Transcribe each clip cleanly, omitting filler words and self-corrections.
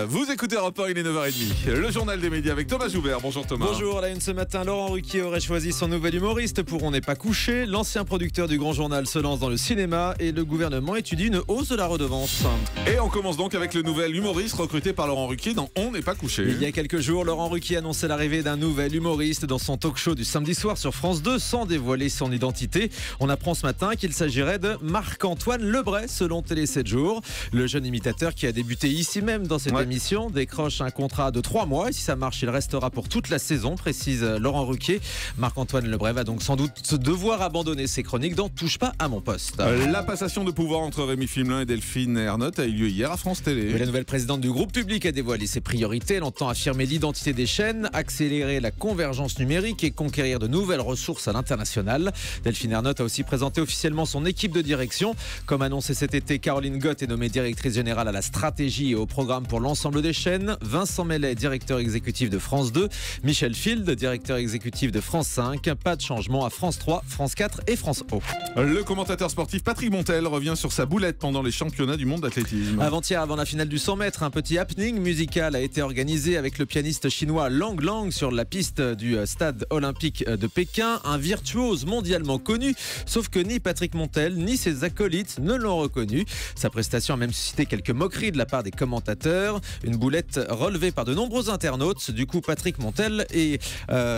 Vous écoutez Europe 1, il est 9h30. Le journal des médias avec Thomas Joubert. Bonjour Thomas. Bonjour, à la une ce matin, Laurent Ruquier aurait choisi son nouvel humoriste pour On n'est pas couché. L'ancien producteur du Grand Journal se lance dans le cinéma et le gouvernement étudie une hausse de la redevance. Et on commence donc avec le nouvel humoriste recruté par Laurent Ruquier dans On n'est pas couché. Il y a quelques jours, Laurent Ruquier annonçait l'arrivée d'un nouvel humoriste dans son talk-show du samedi soir sur France 2 sans dévoiler son identité. On apprend ce matin qu'il s'agirait de Marc-Antoine Lebray selon Télé 7 jours. Le jeune imitateur qui a débuté ici même dans cette émission décroche un contrat de 3 mois et si ça marche, il restera pour toute la saison, précise Laurent Ruquier. Marc-Antoine Lebray va donc sans doute devoir abandonner ses chroniques dans Touche pas à mon poste. La passation de pouvoir entre Rémi Fimelin et Delphine Ernotte a eu lieu hier à France Télé. Mais la nouvelle présidente du groupe public a dévoilé ses priorités. Elle entend affirmer l'identité des chaînes, accélérer la convergence numérique et conquérir de nouvelles ressources à l'international. Delphine Ernotte a aussi présenté officiellement son équipe de direction. Comme annoncé cet été, Caroline Gott est nommée directrice générale à la stratégie et au programme pour l'ensemble des chaînes. Vincent Mellet, directeur exécutif de France 2. Michel Field, directeur exécutif de France 5. Pas de changement à France 3, France 4 et France O. Le commentateur sportif Patrick Montel revient sur sa boulette pendant les championnats du monde d'athlétisme. Avant-hier, avant la finale du 100 mètres, un petit happening musical a été organisé avec le pianiste chinois Lang Lang sur la piste du stade olympique de Pékin. Un virtuose mondialement connu, sauf que ni Patrick Montel ni ses acolytes ne l'ont reconnu. Sa prestation a même suscité quelques moqueries de la part des commentateurs. Une boulette relevée par de nombreux internautes. Du coup, Patrick Montel et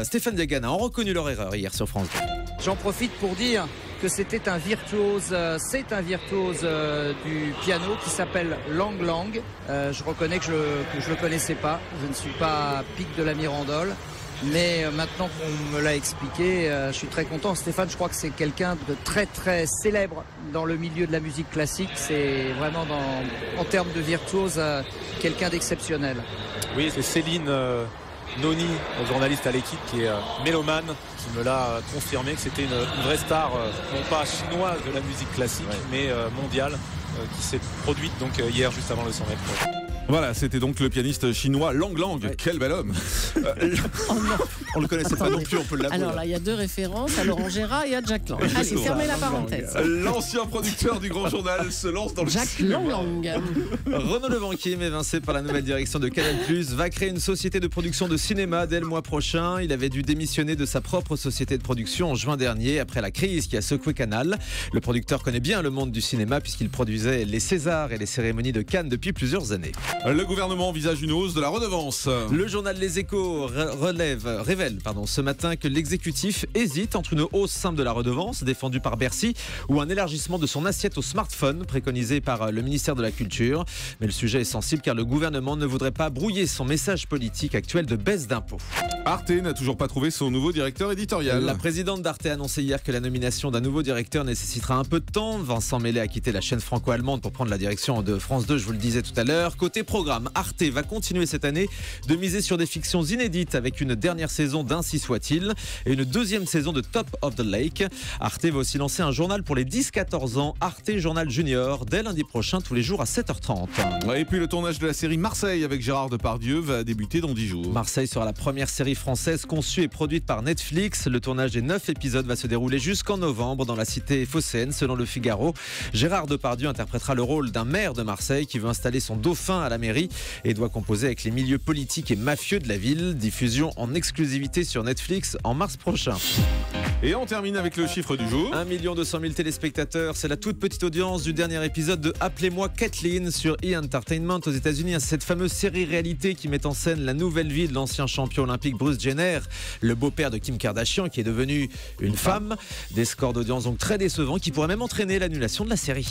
Stéphane Diagana ont reconnu leur erreur hier sur France 2. J'en profite pour dire que c'était un virtuose, c'est un virtuose du piano qui s'appelle Lang Lang. Je reconnais que je le connaissais pas. Je ne suis pas pic de la Mirandole. Mais maintenant qu'on me l'a expliqué, je suis très content. Stéphane, je crois que c'est quelqu'un de très très célèbre dans le milieu de la musique classique. C'est vraiment en termes de virtuose, quelqu'un d'exceptionnel. Oui, c'est Céline Noni, journaliste à l'équipe, qui est mélomane, qui me l'a confirmé que c'était une vraie star, non pas chinoise de la musique classique, mais mondiale, qui s'est produite donc hier juste avant le 100 mètres. Voilà, c'était donc le pianiste chinois Lang Lang. Ouais. Quel bel homme. Oh non, on le connaissait pas non plus, on peut l'avouer. Alors là, il y a deux références, à Laurent Gérard et à Jack Lang. Allez, fermez la parenthèse. L'ancien producteur du Grand Journal se lance dans le Jack Lang. Renaud Levanquier, évincé par la nouvelle direction de Canal+, va créer une société de production de cinéma dès le mois prochain. Il avait dû démissionner de sa propre société de production en juin dernier, après la crise qui a secoué Canal. Le producteur connaît bien le monde du cinéma puisqu'il produisait les Césars et les cérémonies de Cannes depuis plusieurs années. Le gouvernement envisage une hausse de la redevance. Le journal Les Échos révèle ce matin que l'exécutif hésite entre une hausse simple de la redevance défendue par Bercy ou un élargissement de son assiette aux smartphones préconisé par le ministère de la Culture. Mais le sujet est sensible car le gouvernement ne voudrait pas brouiller son message politique actuel de baisse d'impôts. Arte n'a toujours pas trouvé son nouveau directeur éditorial. La présidente d'Arte a annoncé hier que la nomination d'un nouveau directeur nécessitera un peu de temps. Vincent Mellet a quitté la chaîne franco-allemande pour prendre la direction de France 2, je vous le disais tout à l'heure. Côté programme, Arte va continuer cette année de miser sur des fictions inédites avec une dernière saison d'Ainsi soit-il et une deuxième saison de Top of the Lake. Arte va aussi lancer un journal pour les 10-14 ans, Arte Journal Junior, dès lundi prochain tous les jours à 7h30. Et puis le tournage de la série Marseille avec Gérard Depardieu va débuter dans 10 jours. Marseille sera la première série française conçue et produite par Netflix. Le tournage des 9 épisodes va se dérouler jusqu'en novembre dans la cité phocéenne selon le Figaro. Gérard Depardieu interprétera le rôle d'un maire de Marseille qui veut installer son dauphin à la mairie et doit composer avec les milieux politiques et mafieux de la ville. Diffusion en exclusivité sur Netflix en mars prochain. Et on termine avec le chiffre du jour. 1 200 000 téléspectateurs, c'est la toute petite audience du dernier épisode de Appelez-moi Kathleen sur E! aux États-Unis. C'est cette fameuse série réalité qui met en scène la nouvelle vie de l'ancien champion olympique Bruce Jenner, le beau-père de Kim Kardashian qui est devenu une femme. Des scores d'audience donc très décevants qui pourraient même entraîner l'annulation de la série.